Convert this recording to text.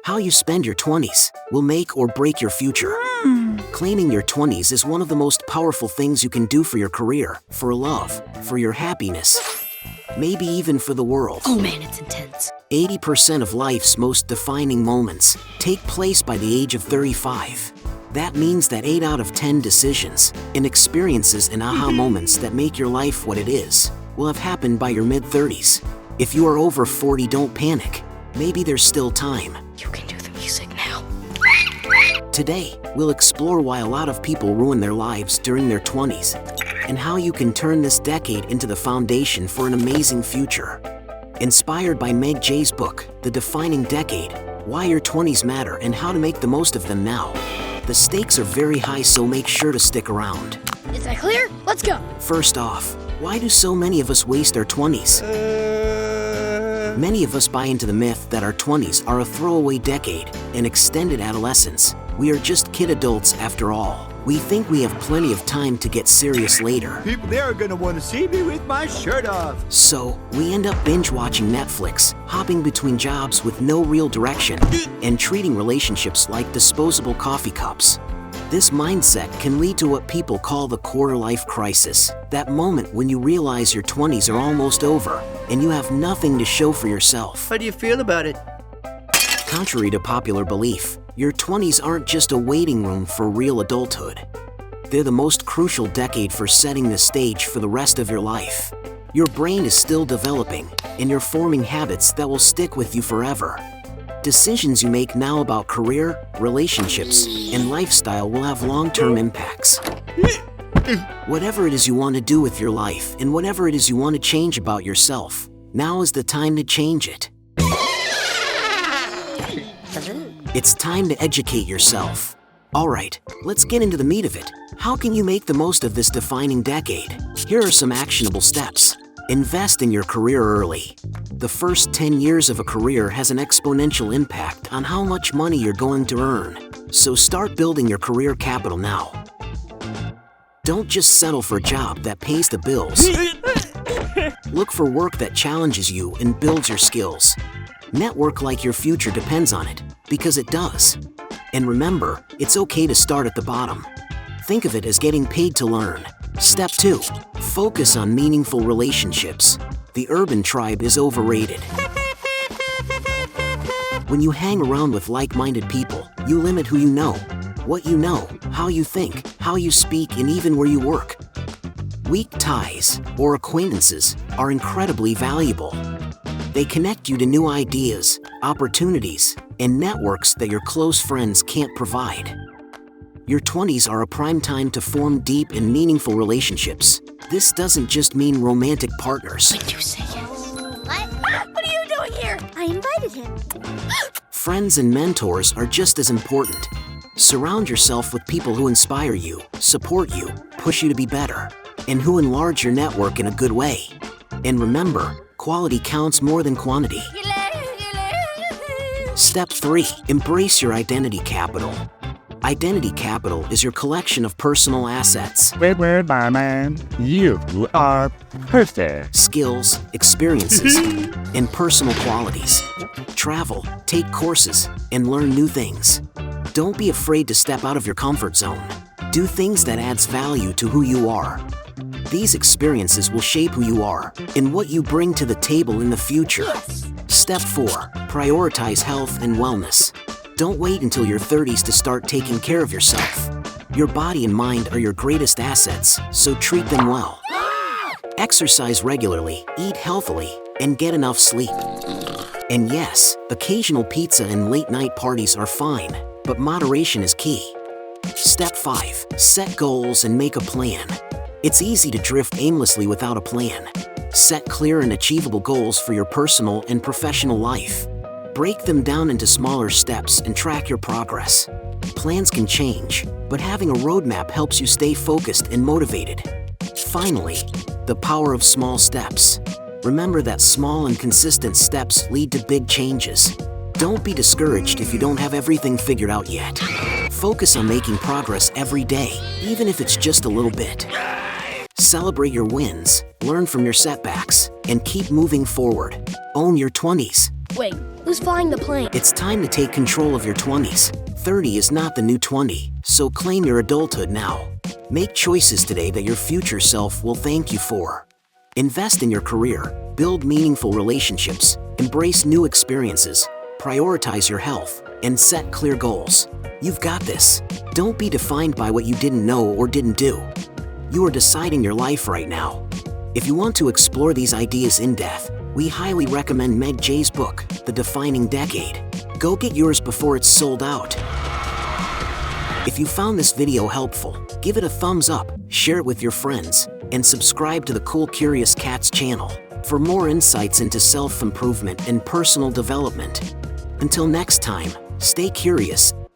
How you spend your 20s will make or break your future. Claiming your 20s is one of the most powerful things you can do for your career, for love, for your happiness, maybe even for the world. Oh man, it's intense. 80% of life's most defining moments take place by the age of 35. That means that 8 out of 10 decisions and experiences and aha moments that make your life what it is will have happened by your mid-30s. If you are over 40, don't panic. Maybe there's still time. You can do the music now. Today, we'll explore why a lot of people ruin their lives during their 20s and how you can turn this decade into the foundation for an amazing future. Inspired by Meg Jay's book, The Defining Decade, Why Your 20s Matter and How to Make the Most of Them Now. The stakes are very high, so make sure to stick around. Is that clear? Let's go. First off, why do so many of us waste our 20s? Many of us buy into the myth that our 20s are a throwaway decade, an extended adolescence. We are just kid adults after all. We think we have plenty of time to get serious later. People there are gonna want to see me with my shirt off. So, we end up binge watching Netflix, hopping between jobs with no real direction, and treating relationships like disposable coffee cups. This mindset can lead to what people call the quarter-life crisis, that moment when you realize your 20s are almost over, and you have nothing to show for yourself. How do you feel about it? Contrary to popular belief, your 20s aren't just a waiting room for real adulthood. They're the most crucial decade for setting the stage for the rest of your life. Your brain is still developing, and you're forming habits that will stick with you forever. Decisions you make now about career, relationships, and lifestyle will have long-term impacts. Whatever it is you want to do with your life and whatever it is you want to change about yourself, now is the time to change it. It's time to educate yourself. Alright, let's get into the meat of it. How can you make the most of this defining decade? Here are some actionable steps. Invest in your career early. The first 10 years of a career has an exponential impact on how much money you're going to earn. So start building your career capital now. Don't just settle for a job that pays the bills. Look for work that challenges you and builds your skills. Network like your future depends on it, because it does. And remember, it's okay to start at the bottom. Think of it as getting paid to learn. Step 2. Focus on meaningful relationships. The urban tribe is overrated. When you hang around with like-minded people, you limit who you know, what you know, how you think, how you speak, and even where you work. Weak ties, or acquaintances, are incredibly valuable. They connect you to new ideas, opportunities, and networks that your close friends can't provide. Your 20s are a prime time to form deep and meaningful relationships. This doesn't just mean romantic partners. Wait, you say yes. What are you doing here? I invited him. Friends and mentors are just as important. Surround yourself with people who inspire you, support you, push you to be better, and who enlarge your network in a good way. And remember, quality counts more than quantity. Step 3. Embrace your identity capital. Identity capital is your collection of personal assets. Wait, my man. You are perfect. Skills, experiences, and personal qualities. Travel, take courses, and learn new things. Don't be afraid to step out of your comfort zone. Do things that adds value to who you are. These experiences will shape who you are and what you bring to the table in the future. Step 4. Prioritize health and wellness. Don't wait until your 30s to start taking care of yourself. Your body and mind are your greatest assets, so treat them well. Exercise regularly, eat healthily, and get enough sleep. And yes, occasional pizza and late-night parties are fine, but moderation is key. Step 5. Set goals and make a plan. It's easy to drift aimlessly without a plan. Set clear and achievable goals for your personal and professional life. Break them down into smaller steps and track your progress. Plans can change, but having a roadmap helps you stay focused and motivated. Finally, the power of small steps. Remember that small and consistent steps lead to big changes. Don't be discouraged if you don't have everything figured out yet. Focus on making progress every day, even if it's just a little bit. Celebrate your wins, learn from your setbacks, and keep moving forward. Own your 20s. Wait, Who's flying the plane? It's time to take control of your 20s. 30 is not the new 20, so claim your adulthood now. Make choices today that your future self will thank you for. Invest in your career, build meaningful relationships, embrace new experiences, prioritize your health, and set clear goals. You've got this. Don't be defined by what you didn't know or didn't do. You are deciding your life right now. If you want to explore these ideas in depth, we highly recommend Meg Jay's book, The Defining Decade. Go get yours before it's sold out. If you found this video helpful, give it a thumbs up, share it with your friends, and subscribe to the Cool Curious Cats channel for more insights into self-improvement and personal development. Until next time, stay curious